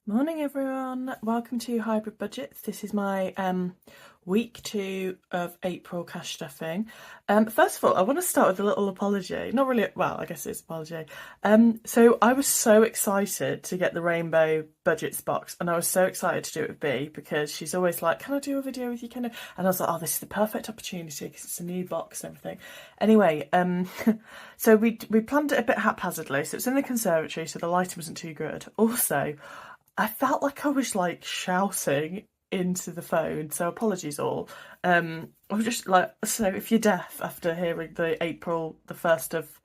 Morning everyone, welcome to Hybrid Budgets. This is my week 2 of April cash stuffing. First of all, I want to start with a little apology. Not really, well, I guess it's an apology. So I was so excited to get the Rainbow Budgets box, and I was so excited to do it with Bea because she's always like, can I do a video with you? And I was like, oh, this is the perfect opportunity because it's a new box and everything. Anyway, so we planned it a bit haphazardly. So it's in the conservatory, so the lighting wasn't too good. Also, I felt like I was like shouting into the phone, so apologies all. I was just like, so if you're deaf after hearing the 1st of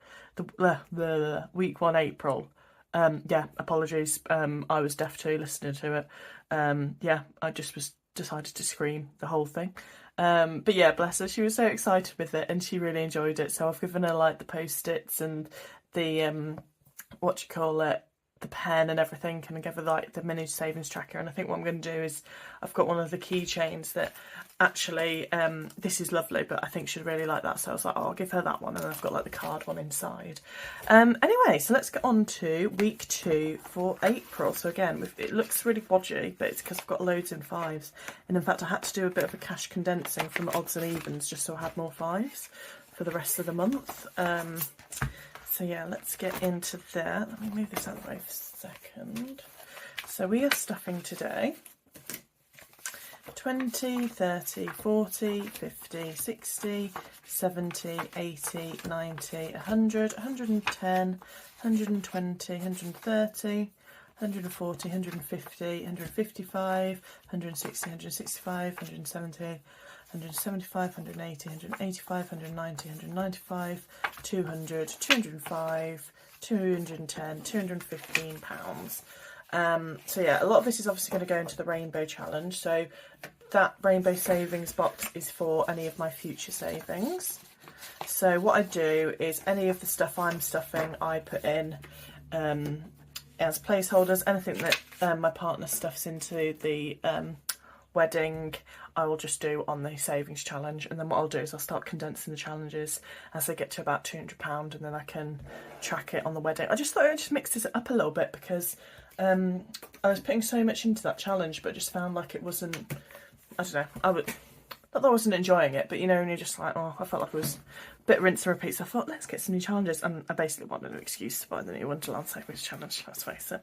the week 1 April, yeah, apologies. I was deaf too listening to it. Yeah, I just decided to scream the whole thing. But yeah, bless her, she was so excited with it and she really enjoyed it. So I've given her like the post-its and the the pen and everything, and I give her like the mini savings tracker. And I think what I'm going to do is I've got one of the keychains that actually this is lovely, but I think she'd really like that, so I was like, oh, I'll give her that one, and I've got like the card one inside. Anyway, so let's get on to week 2 for April. So again, it looks really bodgy, but it's because I've got loads in 5s, and in fact I had to do a bit of a cash condensing from odds and evens just so I had more 5s for the rest of the month. So yeah, let's get into that. Let me move this out of the way for a second. So we are stuffing today 20, 30, 40, 50, 60, 70, 80, 90, 100, 110, 120, 130, 140, 150, 155, 160, 165, 170, 175, 180, 185, 190, 195, 200, 205, 210, £215. So yeah, a lot of this is obviously going to go into the Rainbow Challenge. So that Rainbow Savings box is for any of my future savings. So what I do is any of the stuff I'm stuffing, I put in as placeholders. Anything that my partner stuffs into the wedding, I will just do on the savings challenge. And then what I'll do is I'll start condensing the challenges as they get to about £200, and then I can track it on the wedding. I just thought I'd just mix this up a little bit because I was putting so much into that challenge, but I just found like it wasn't, I don't know, not that I wasn't enjoying it, but you know, and you're just like, oh, I felt like it was a bit rinse and repeat. So I thought, let's get some new challenges. And I basically wanted an excuse to buy the new Wonderland Savings Challenge, let's face it.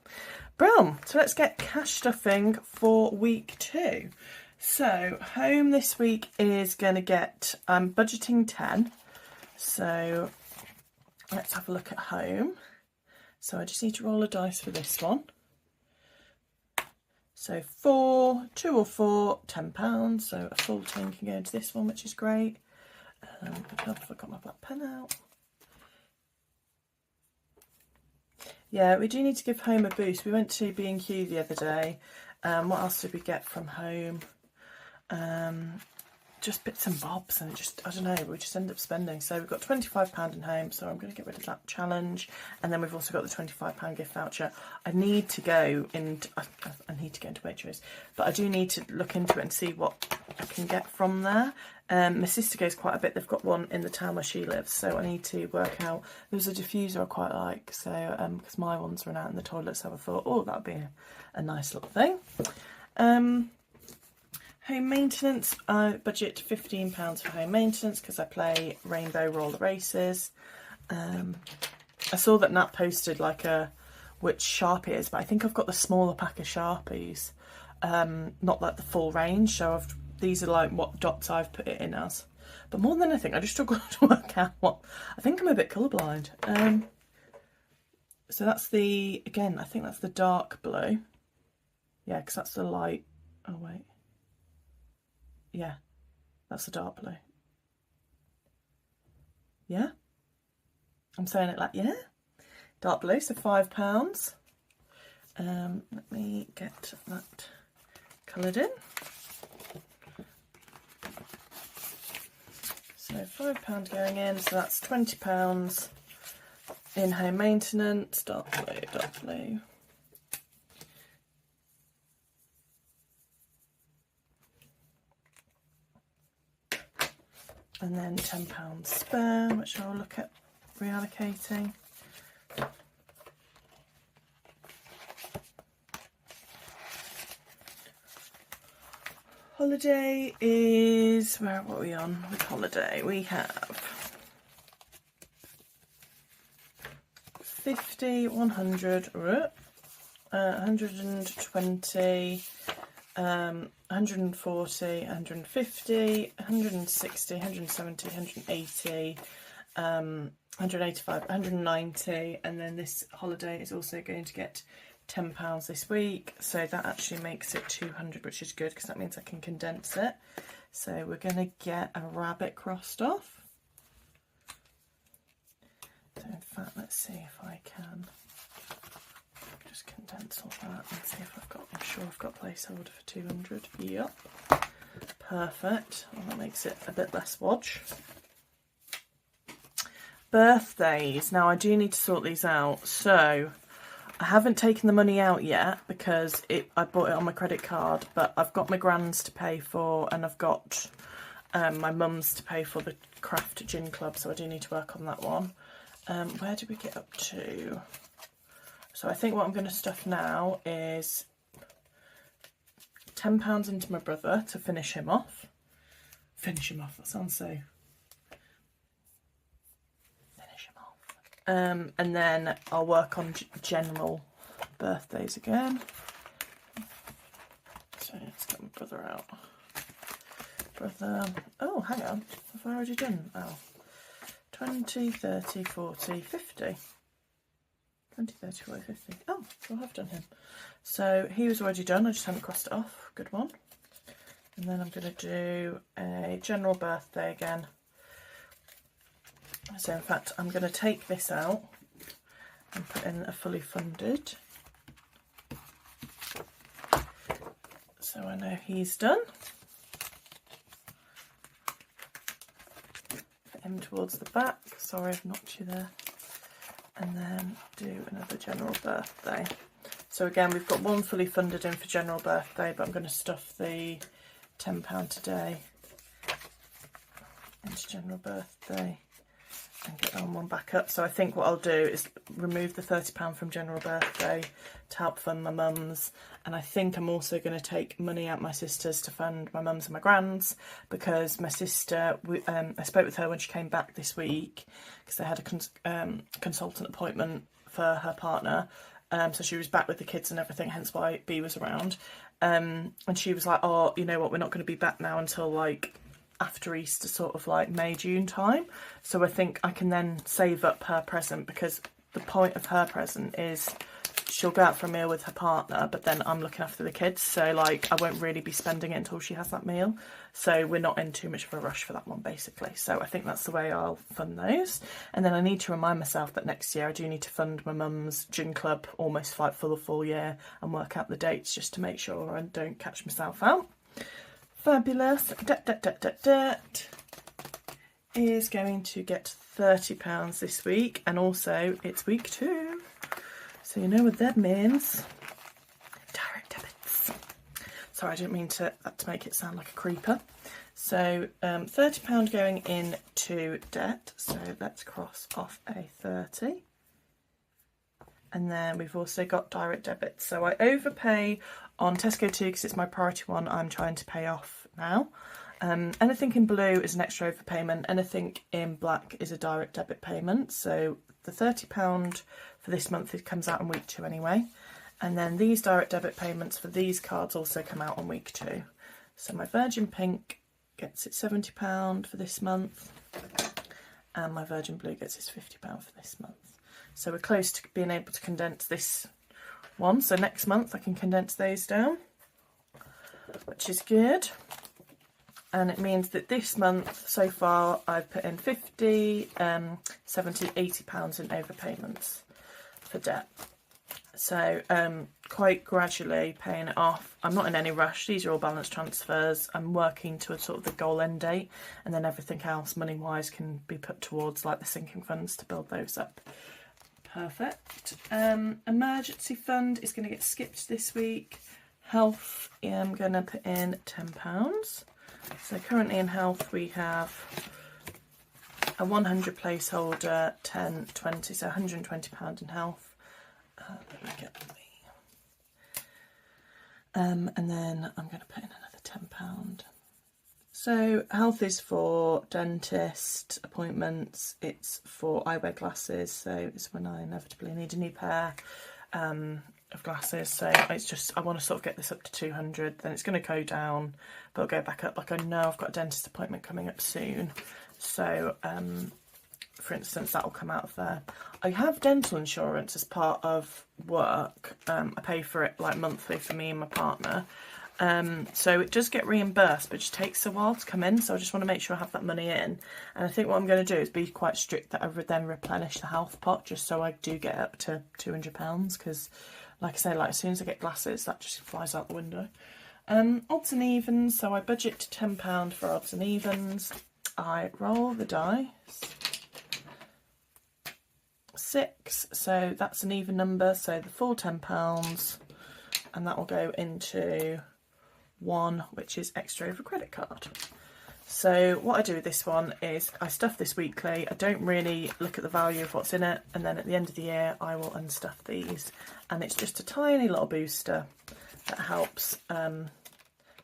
Brilliant. So let's get cash stuffing for week 2. So home this week is going to get, I'm budgeting 10. So let's have a look at home. So I just need to roll a dice for this one. So 4, 2 or 4, £10. So a full 10 can go into this one, which is great. I've got my black pen out. Yeah, we do need to give home a boost. We went to B&Q the other day. What else did we get from home? Just bits and bobs, and it just, I don't know, we just end up spending. So we've got £25 in home, so I'm going to get rid of that challenge. And then we've also got the £25 gift voucher. I need to go into Waitrose, but I do need to look into it and see what I can get from there. My sister goes quite a bit. They've got one in the town where she lives, so I need to work out. There's a diffuser I quite like, so because my ones run out in the toilet, so I thought, oh, that'd be a nice little thing. Home maintenance, I budget £15 for home maintenance because I play Rainbow Roller Races. I saw that Nat posted like which Sharpie it is, but I think I've got the smaller pack of Sharpies, not like the full range. So these are like what dots I've put it in as. But more than anything, I just struggle to work out what. I think I'm a bit colourblind. So that's again, I think that's the dark blue. Yeah, because that's the light. Oh wait. Yeah, that's the dark blue. Yeah? I'm saying it like, yeah? Dark blue, so £5. Let me get that coloured in. So £5 going in, so that's £20 in home maintenance. Dark blue, dark blue. And then £10 spare, which I'll look at reallocating. Holiday is, what are we on with holiday? We have 50, 100, 120, 140, 150, 160, 170, 180, 185, 190, and then this holiday is also going to get £10 this week, so that actually makes it 200, which is good because that means I can condense it. So we're going to get a rabbit crossed off. So in fact, let's see if I can just condense all that and see if I'm sure I've got placeholder for 200. Yep, perfect. Well, that makes it a bit less wodge. Birthdays. Now I do need to sort these out. So I haven't taken the money out yet because I bought it on my credit card, but I've got my grand's to pay for and I've got my mum's to pay for the craft gin club, so I do need to work on that one. Where did we get up to? So I think what I'm going to stuff now is £10 into my brother to finish him off. Finish him off, that sounds so... and then I'll work on general birthdays again. So let's get my brother out. Brother, oh hang on, have I already done? Oh, 20, 30, 40, 50. 20, 30, 40, 50. Oh, so I have done him. So he was already done, I just haven't crossed it off. Good one. And then I'm going to do a general birthday again. So in fact, I'm going to take this out and put in a fully funded. So I know he's done. Put him towards the back. Sorry, I've knocked you there. And then do another general birthday. So again, we've got one fully funded in for general birthday, but I'm going to stuff the £10 today into general birthday and get that one back up. So I think what I'll do is remove the £30 from general birthday to help fund my mum's, and I think I'm also going to take money out my sister's to fund my mum's and my grand's, because my sister, I spoke with her when she came back this week because they had a consultant appointment for her partner, so she was back with the kids and everything, hence why B was around, and she was like, oh, you know what, we're not going to be back now until like after Easter, sort of like May, June time. So I think I can then save up her present, because the point of her present is she'll go out for a meal with her partner, but then I'm looking after the kids, so like I won't really be spending it until she has that meal. So we're not in too much of a rush for that one, basically. So I think that's the way I'll fund those. And then I need to remind myself that next year I do need to fund my mum's gin club almost like for the full year and work out the dates just to make sure I don't catch myself out. Fabulous. Debt is going to get £30 this week, and also it's week 2, so you know what that means. Direct debits. Sorry, I didn't mean to make it sound like a creeper. So £30 going into debt, so let's cross off a 30. And then we've also got direct debits. So I overpay on Tesco 2 because it's my priority one I'm trying to pay off now. Anything in blue is an extra overpayment. Anything in black is a direct debit payment. So the £30 for this month, it comes out in week 2 anyway. And then these direct debit payments for these cards also come out on week 2. So my Virgin Pink gets its £70 for this month. And my Virgin Blue gets its £50 for this month. So we're close to being able to condense this one. So next month I can condense those down, which is good. And it means that this month so far I've put in 50, 70, £80 in overpayments for debt. So quite gradually paying it off. I'm not in any rush. These are all balance transfers. I'm working to a sort of the goal end date, and then everything else money wise can be put towards like the sinking funds to build those up. Perfect. Emergency fund is going to get skipped this week. Health, I'm going to put in £10. So currently in health we have a 100 placeholder, 10, 20, so £120 in health. Let me get me. And then I'm going to put in another £10. So health is for dentist appointments, it's for I wear glasses, so it's when I inevitably need a new pair of glasses. So it's just, I want to sort of get this up to 200, then it's going to go down, but it'll go back up. Like, I know I've got a dentist appointment coming up soon, so for instance, that will come out of there. I have dental insurance as part of work. I pay for it like monthly for me and my partner. So it does get reimbursed, but it just takes a while to come in. So I just want to make sure I have that money in. And I think what I'm going to do is be quite strict that I would then replenish the health pot, just so I do get up to £200. Because, like I say, like as soon as I get glasses, that just flies out the window. Odds and evens. So I budget to £10 for odds and evens. I roll the dice. 6. So that's an even number. So the full £10, and that will go into 1, which is extra over credit card. So what I do with this one is I stuff this weekly. I don't really look at the value of what's in it, and then at the end of the year I will unstuff these, and it's just a tiny little booster that helps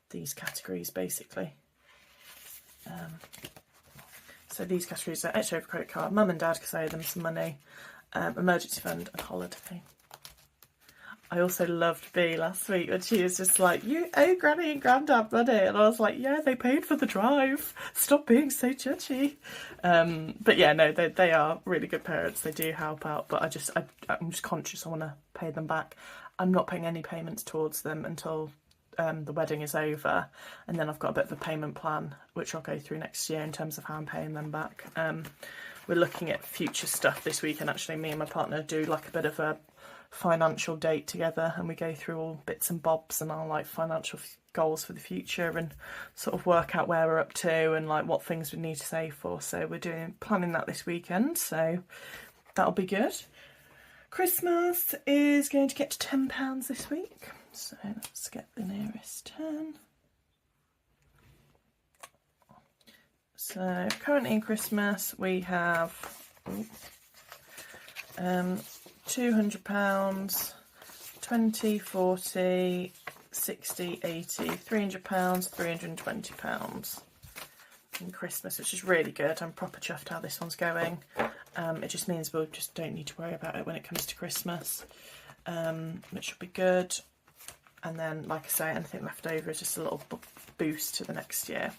these categories basically. So these categories are extra over credit card, mum and dad because I owe them some money, emergency fund and holiday. I also loved Bea last week when she was just like, you owe Granny and Grandad money. And I was like, yeah, they paid for the drive. Stop being so judgy. But yeah, no, they are really good parents. They do help out. But I'm just conscious I want to pay them back. I'm not putting any payments towards them until the wedding is over. And then I've got a bit of a payment plan, which I'll go through next year in terms of how I'm paying them back. We're looking at future stuff this week. And actually me and my partner do like a bit of a financial date together, and we go through all bits and bobs and our like financial goals for the future and sort of work out where we're up to and like what things we need to save for. So we're planning that this weekend, so that'll be good. Christmas is going to get to £10 this week, so let's get the nearest 10. So currently in Christmas we have £200, 20, 40, 60, 80, £300, £320 in Christmas, which is really good. I'm proper chuffed how this one's going. It just means we just don't need to worry about it when it comes to Christmas, which should be good. And then, like I say, anything left over is just a little boost to the next year,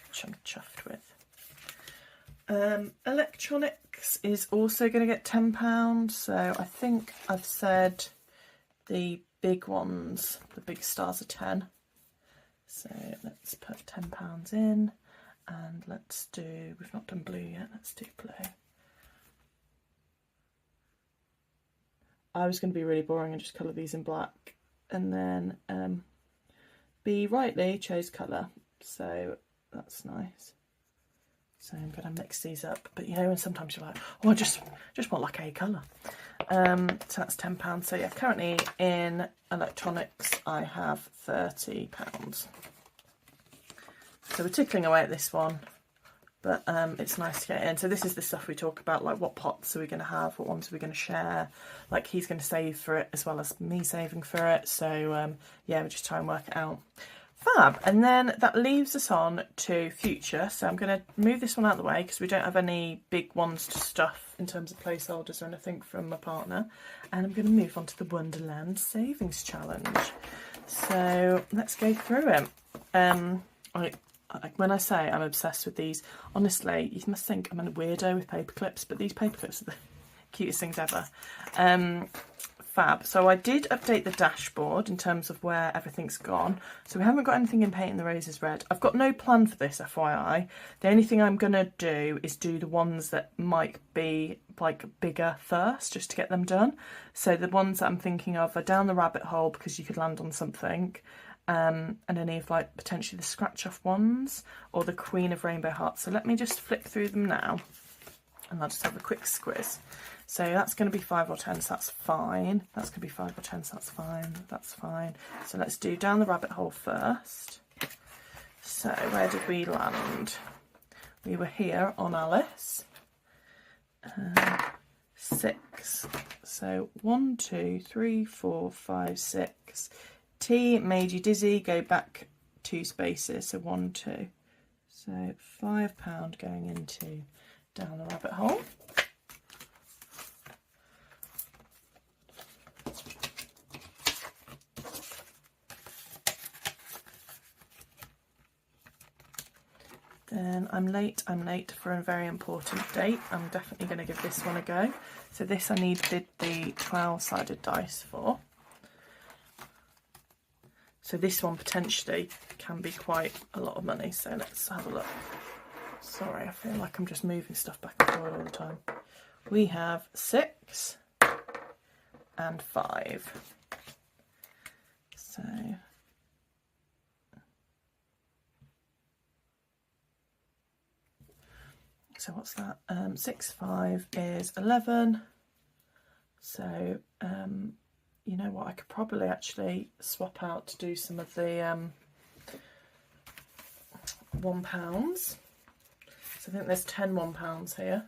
which I'm chuffed with. Electronics is also going to get £10, so I think I've said the big ones, the big stars are 10. So let's put £10 in, and let's do, we've not done blue yet, let's do blue. I was going to be really boring and just colour these in black, and then B rightly chose colour, so that's nice. So I'm going to mix these up, but you know, and sometimes you're like, oh, I just want like a colour. So that's £10. So yeah, currently in electronics I have £30. So we're tickling away at this one, but it's nice to get in. So this is the stuff we talk about, like what pots are we going to have, what ones are we going to share. Like he's going to save for it as well as me saving for it. So yeah, we just try and work it out. Fab. And then that leaves us on to future. So I'm going to move this one out of the way because we don't have any big ones to stuff in terms of placeholders or anything from my partner. And I'm going to move on to the Wonderland Savings Challenge. So let's go through it. When I say I'm obsessed with these, honestly, you must think I'm a weirdo with paper clips, but these paper clips are the cutest things ever. Fab. So I did update the dashboard in terms of where everything's gone. So we haven't got anything in Painting the Razors Red. I've got no plan for this, FYI. The only thing I'm going to do is do the ones that might be like bigger first, just to get them done. So the ones that I'm thinking of are Down the Rabbit Hole, because you could land on something. And any of like potentially the scratch off ones, or the Queen of Rainbow Hearts. So let me just flick through them now, and I'll just have a quick squiz. So that's going to be 5 or 10, so that's fine. That's going to be 5 or 10, so that's fine. That's fine. So let's do Down the Rabbit Hole first. So where did we land? We were here on Alice. 6. So 1, 2, 3, 4, 5, 6. T made you dizzy. Go back 2 spaces, so 1, 2. So £5 going into down the rabbit hole. Then I'm late for a very important date. I'm definitely going to give this one a go. So this I needed the 12-sided dice for. So this one potentially can be quite a lot of money. So let's have a look. Sorry, I feel like I'm just moving stuff back and forward all the time. We have 6 and 5. So what's that? 6, 5 is 11. So you know what? I could probably actually swap out to do some of the £1. So I think there's 10 £1 here.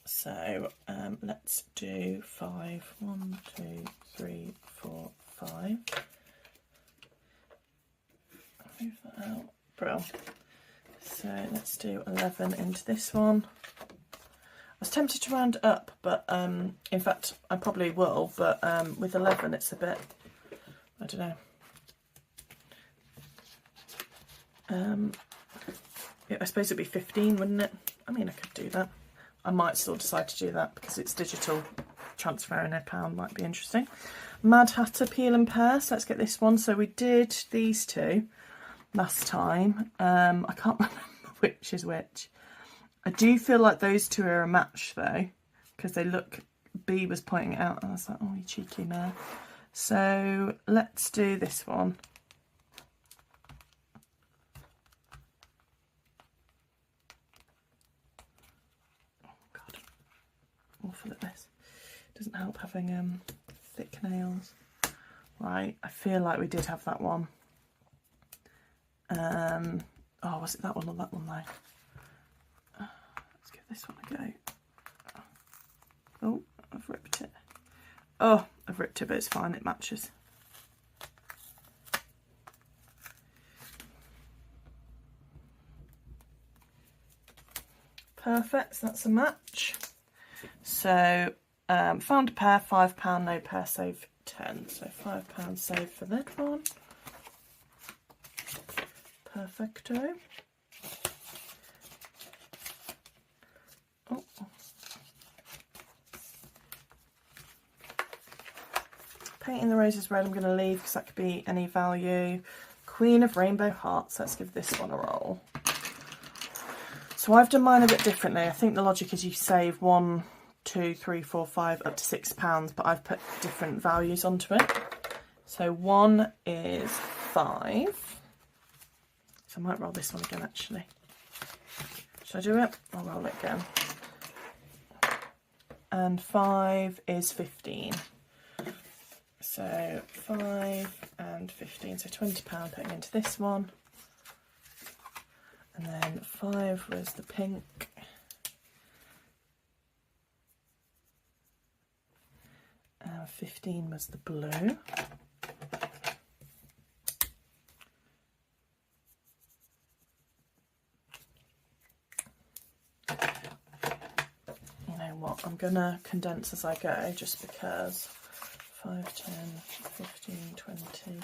So let's do 5. 1, 2, 3, 4, 5. Move that out. Brilliant. So let's do 11 into this one. I was tempted to round up, but in fact I probably will, but with 11 it's a bit, I don't know. Yeah, I suppose it'd be 15, wouldn't it? I mean, I could do that. I might still decide to do that because it's digital. Transferring a pound might be interesting. Mad Hatter Peel and Pear. So let's get this one. So we did these two last time. I can't remember which is which. I do feel like those two are a match though, because they look, B was pointing it out and I was like, oh, you cheeky man. So let's do this one. Oh God, awful at this. Doesn't help having thick nails. Right, I feel like we did have that one. Oh, was it that one or that one though? Let's give this one a go. Oh, I've ripped it. Oh, I've ripped it, but it's fine, it matches. Perfect, so that's a match. So, found a pair, £5, no pair, save 10. So £5 save for that one. Perfecto. Oh. Painting the roses red I'm going to leave because that could be any value. Queen of Rainbow Hearts, let's give this one a roll. So I've done mine a bit differently. I think the logic is you save 1, 2, 3, 4, 5 up to £6, but I've put different values onto it. So 1 is 5. So I might roll this one again actually. Should I do it? I'll roll it again. And 5 is 15. So 5 and 15, so £20 putting into this one. And then 5 was the pink. 15 was the blue. I'm going to condense as I go just because 5, 10, 15, 20.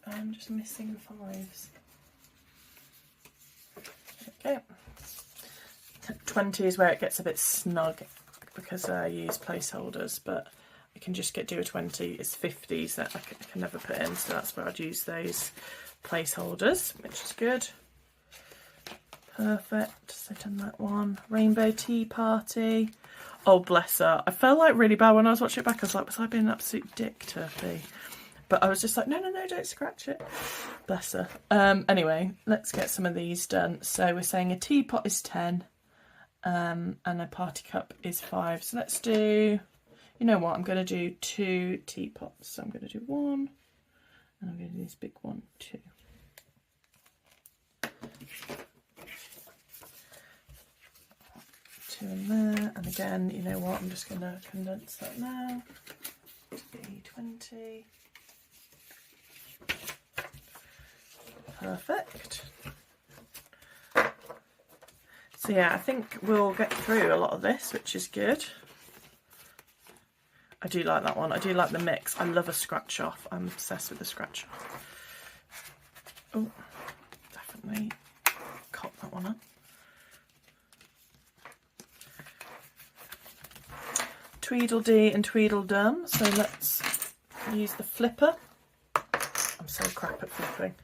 I'm just missing 5s. Okay. 20 is where it gets a bit snug because I use placeholders, but I can just do a 20. It's 50s that I can never put in, so that's where I'd use those placeholders, which is good. Perfect, so done that one. Rainbow Tea Party. Oh, bless her. I felt like really bad when I was watching it back. I was like, was I being an absolute dick to her? But I was just like, no, don't scratch it. Bless her. Anyway, let's get some of these done. So we're saying a teapot is 10 and a party cup is 5. So let's do, you know what, I'm going to do 2 teapots. So I'm going to do 1 and I'm going to do this big one, 2. In there, and again, you know what, I'm just going to condense that now to be 20. Perfect. So yeah, I think we'll get through a lot of this, which is good. I do like that one. I do like the mix. I love a scratch off. I'm obsessed with the scratch off. Oh, definitely cop that one up. Tweedledee and Tweedledum. So let's use the flipper. I'm so crap at flipping.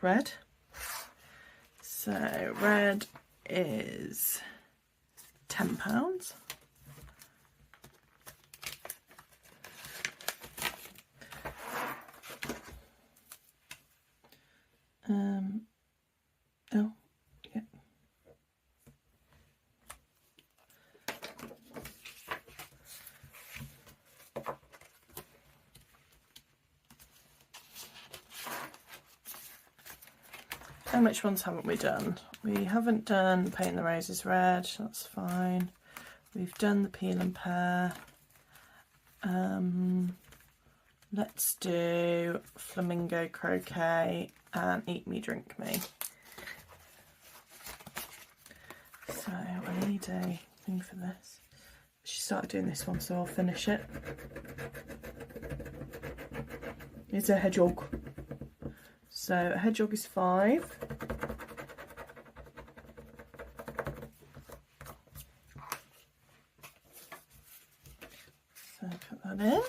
Red. So red is £10. Oh, yeah. And which ones haven't we done? We haven't done Paint the Roses Red, that's fine. We've done the Peel and Pear. Let's do Flamingo Croquet and Eat Me, Drink Me. So I need a thing for this. She started doing this one, so I'll finish it. It's a hedgehog. So a hedgehog is 5. So put that in.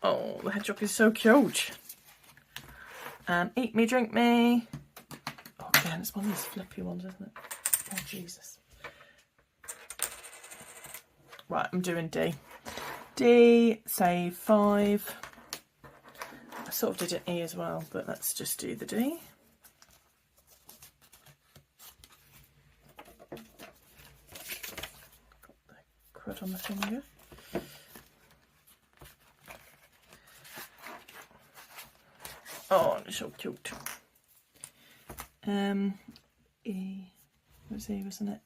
Oh, the hedgehog is so cute. And Eat Me, Drink Me. Oh, again, it's one of these flippy ones, isn't it? Oh, Jesus. Right, I'm doing D. D, save 5. I sort of did an E as well, but let's just do the D. Got the crud on the finger. Oh, it's so cute. E was E, wasn't it?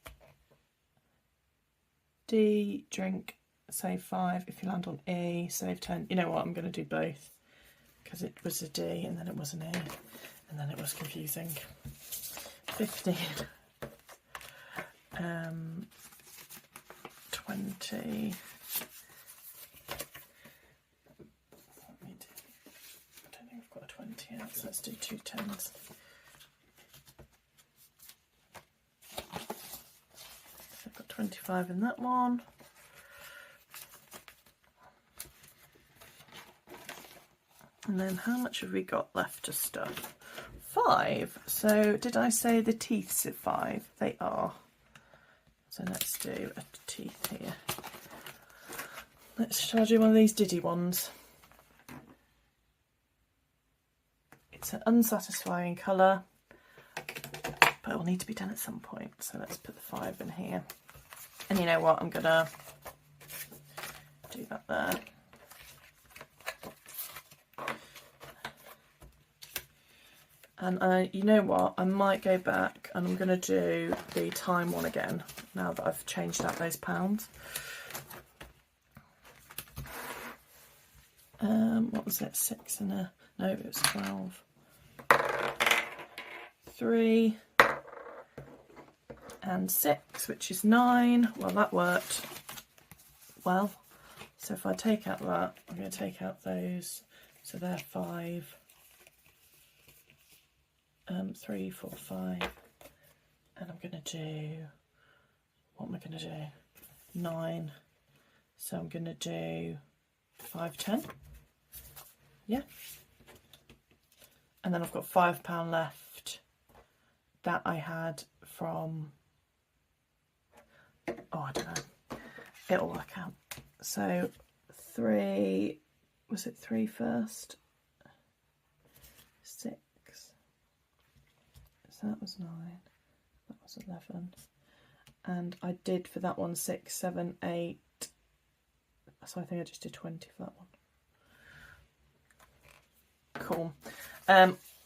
D, drink, save 5. If you land on E, save 10. You know what? I'm going to do both because it was a D and then it was an E and then it was confusing. 15. 20. Let me do. I don't think I've got a 20 yet, so let's do 2 10s. So I've got 25 in that one. And then how much have we got left to stuff? 5. So did I say the teeths are 5? They are. So let's do a teeth here. Shall I do one of these Diddy ones? It's an unsatisfying colour, but it will need to be done at some point. So let's put the 5 in here. And you know what? I'm gonna do that there. And you know what? I might go back and I'm going to do the time one again now that I've changed out those pounds. What was it? 6 and a... No, it was 12. 3 and 6, which is 9. Well, that worked well. So if I take out that, I'm going to take out those. So they're 5. 3, 4, 5, and I'm going to do, what am I going to do? 9, so I'm going to do 5, 10, yeah, and then I've got £5 left that I had from, oh, I don't know, it'll work out. So 3, was it 3 first? 6. That was 9, that was 11, and I did for that one 6, 7, 8, so I think I just did 20 for that one. Cool.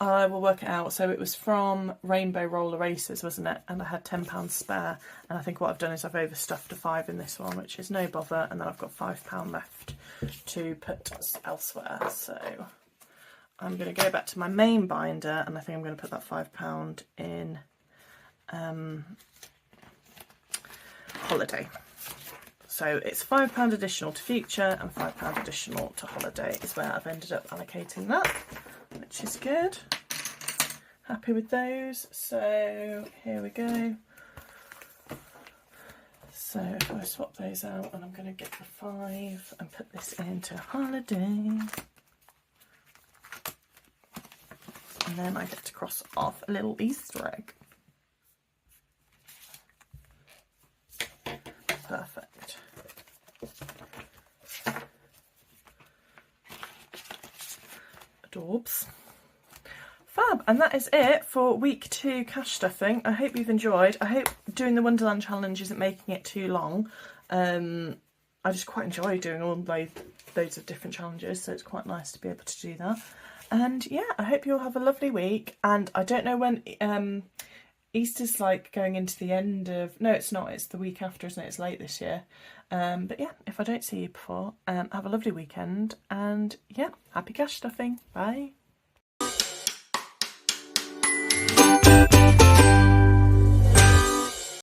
I will work it out. So it was from Rainbow Roller Races, wasn't it? And I had £10 spare. And I think what I've done is I've overstuffed a 5 in this one, which is no bother. And then I've got £5 left to put elsewhere. So I'm going to go back to my main binder, and I think I'm going to put that £5 in Holiday. So it's £5 additional to Future and £5 additional to Holiday is where I've ended up allocating that, which is good. Happy with those. So here we go. So if I swap those out, and I'm going to get the 5 and put this into Holiday. And then I get to cross off a little Easter egg. Perfect. Adorbs. Fab, and that is it for week 2 cash stuffing. I hope you've enjoyed. I hope doing the Wonderland challenge isn't making it too long. I just quite enjoy doing all loads of different challenges, so it's quite nice to be able to do that. And yeah, I hope you'll have a lovely week. And I don't know when Easter's like going into the end of... No, it's not. It's the week after, isn't it? It's late this year. But yeah, if I don't see you before, have a lovely weekend. And yeah, happy cash stuffing. Bye.